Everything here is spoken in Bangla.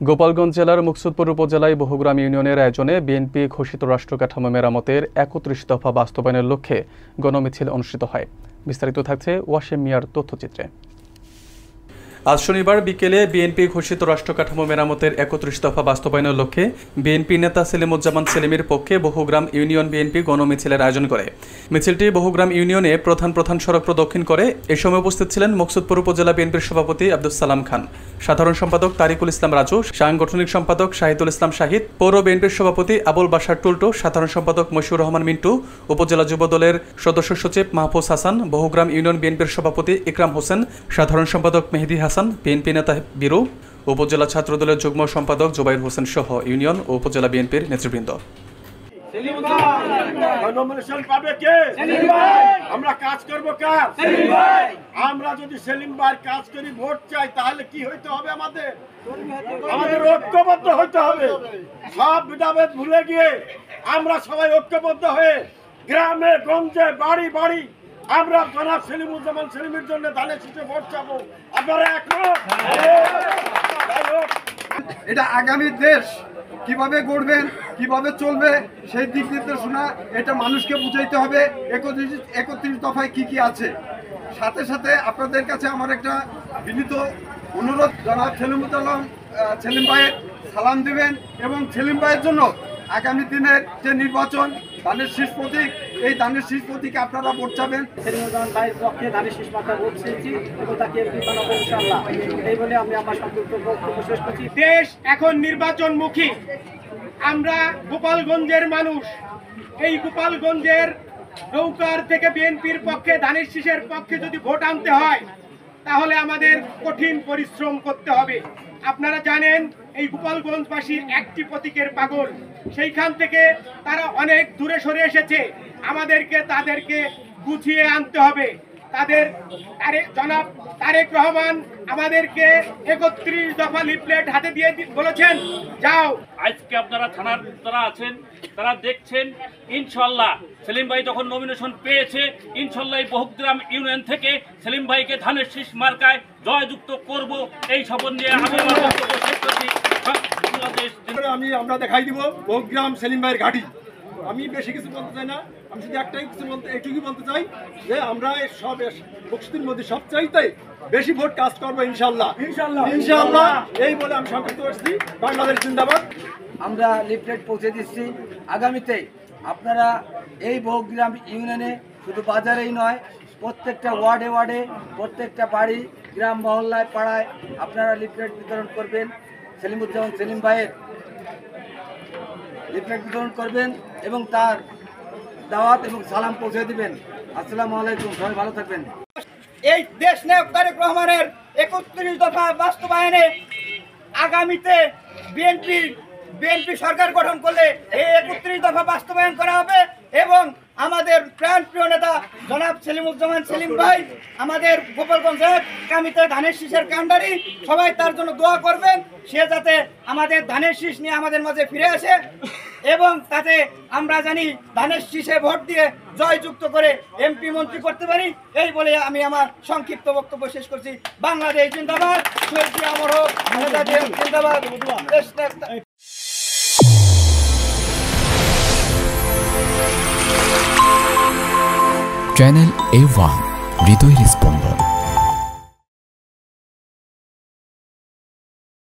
গোপালগঞ্জ জেলার মুকসুদপুর উপজেলায় বহুগ্রাম ইউনিয়নের আয়োজনে বিএনপি ঘোষিত রাষ্ট্র কাঠামো মেরামতের ৩১ দফা বাস্তবায়নের লক্ষ্যে গণমিছিল অনুষ্ঠিত হয়। বিস্তারিত থাকছে ওয়াসিম মিয়ার তথ্যচিত্রে। আজ শনিবার বিকেলে বিএনপি ঘোষিত রাষ্ট্র কাঠামো মেরামতের ৩১ দফা বাস্তবায়নের লক্ষ্যে বিএনপি নেতা সেলিমুজ্জামান সেলিমের পক্ষে বহুগ্রাম ইউনিয়ন বিএনপি গণমিছিলের আয়োজন করে। মিছিলটি বহুগ্রাম ইউনিয়নে প্রধান সড়ক প্রদক্ষিণ করে। এ সময় উপস্থিত ছিলেন মুকসুদপুর উপজেলা বিএনপির সভাপতি আব্দুল সালাম খান, সাধারণ সম্পাদক তারিকুল ইসলাম রাজু, সাংগঠনিক সম্পাদক শাহিদুল ইসলাম শাহিদ, পৌর বিএনপির সভাপতি আবুল বাশার টুলটু, সাধারণ সম্পাদক মশিউর রহমান মিন্টু, উপজেলা যুব দলের সদস্য সচিব মাহফুজ হাসান, বহুগ্রাম ইউনিয়ন বিএনপির সভাপতি ইকরাম হোসেন, সাধারণ সম্পাদক মেহেদি হাসান, বিএনপি নেতা বীরু, উপজেলা ছাত্রদলের যুগ্ম সম্পাদক জুবাইর হোসেন সহ ইউনিয়ন ও উপজেলা বিএনপির নেতৃবৃন্দ। আমরা কাজ করব কাজ, আমরা যদি সেলিম ভাইয়ের কাজ করি ভোট চাই তাহলে কি হইতে হবে? আমাদের ঐক্যবদ্ধ হইতে হবে। সব ভেদাভেদ ভুলে গিয়ে আমরা সবাই ঐক্যবদ্ধ হয়ে গ্রামে গঞ্জে বাড়ি বাড়ি আমরা জনাব সেলিমুজ্জামান সেলিমের জন্য ধানের শীষে ভোট চাবো। আপনারা একমত? এটা আগামী দেশ কিভাবে গড়বেন, কিভাবে চলবে সেই দিক নির্দেশনা এটা মানুষকে বুঝাইতে হবে। ৩১ দফায় কি কি আছে। সাথে সাথে আপনাদের কাছে আমার একটা বিনীত অনুরোধ, জনাব সেলিম ভাইয়ের সালাম দিবেন এবং সেলিম ভাইয়ের জন্য আগামী দিনের যে নির্বাচন ধানের শীষ প্রতীক, এই ধানের শীষ প্রতীকে আপনারা ভোট চাবেন। সেলিমুজ্জামান ভাইয়ের পক্ষে ধানের শীষ মার্কা ভোট চেয়েছি এবং তাকে এমপি বানাবো ইনশাআল্লাহ। এই বলে আমি আমার সংক্ষিপ্ত বক্তব্য শেষ করছি। দেশ এখন নির্বাচনমুখী। আমরা গোপালগঞ্জের মানুষ। এই গোপালগঞ্জের নৌকার থেকে বিএনপির পক্ষে ধানের শীষের পক্ষে যদি ভোট আনতে হয় তাহলে আমাদের কঠিন পরিশ্রম করতে হবে। আপনারা জানেন এই গোপালগঞ্জবাসী একটি প্রতীকের পাগল। সেইখান থেকে তারা অনেক দূরে সরে এসেছে। তাদেরকে গুছিয়ে আনতে হবে। জনাব তারেক রহমান আমাদেরকে ৩১ দফা লিফলেট হাতে দিয়ে বলেছেন, যাও। আজকে আপনারা থানার যারা আছেন তারা দেখছেন, ইনশাল্লাহ সেলিম ভাই যখন নমিনেশন পেয়েছে, ইনশাল্লাহ এই বহুগ্রাম ইউনিয়ন থেকে সেলিম ভাইকে ধানের শীষ মার্কায় জয়যুক্ত করব। এই শপথ নিয়ে আমরা দেখাই দিব বহুগ্রাম সেলিম ভাইয়ের ঘাঁটি। আমি বেশি কিছু বলতে চাই না, আমি শুধু একটুকুই বলতে চাই যে আমরা সব মুকসুদের মধ্যে সবচাইতে বেশি ভোট কাজ করবো ইনশাল্লাহ। এই বলে আমি সংক্ষিপ্ত করছি। বাংলাদেশ জিন্দাবাদ। আমরা লিফলেট পৌঁছে দিচ্ছি। আগামীতে আপনারা এই বহুগ্রাম ইউনিয়নে শুধু বাজারেই নয়, প্রত্যেকটা ওয়ার্ডে প্রত্যেকটা বাড়ি, গ্রাম মহল্লায়, পাড়ায় আপনারা লিফলেট বিতরণ করবেন। সেলিমুজ্জামান সেলিম ভাইয়ের লিফলেট বিতরণ করবেন এবং তার দাওয়াত এবং সালাম পৌঁছে দিবেন। আসসালামু আলাইকুম, সবাই ভালো থাকবেন। এই দেশ নায়ক তারেক রহমানের ৩১ দফা বাস্তবায়নে আগামীতে বিএনপি সরকার গঠন করলে এই ৩১ দফা বাস্তবায়ন করা হবে এবং আমাদের প্রাণপ্রিয় নেতা জনাব সেলিমুজ্জামান সেলিম ভাই আমাদের গোপালগঞ্জের আগামীতে ধানের শীষের কাণ্ডারি, সবাই তার জন্য দোয়া করবেন। সে যাতে আমাদের ধানের শীষ নিয়ে আমাদের মাঝে ফিরে আসে এবং তাতে আমরা জানি ধানের শীষে ভোট দিয়ে জয়যুক্ত করে এমপি মন্ত্রী করতে পারি। এই বলে আমি আমার সংক্ষিপ্ত বক্তব্য শেষ করছি। বাংলাদেশ জিন্দাবাদ, শহীদ অমর হোক, জিন্দাবাদ। চ্যানেল A1 হৃদয়ের স্পন্দন।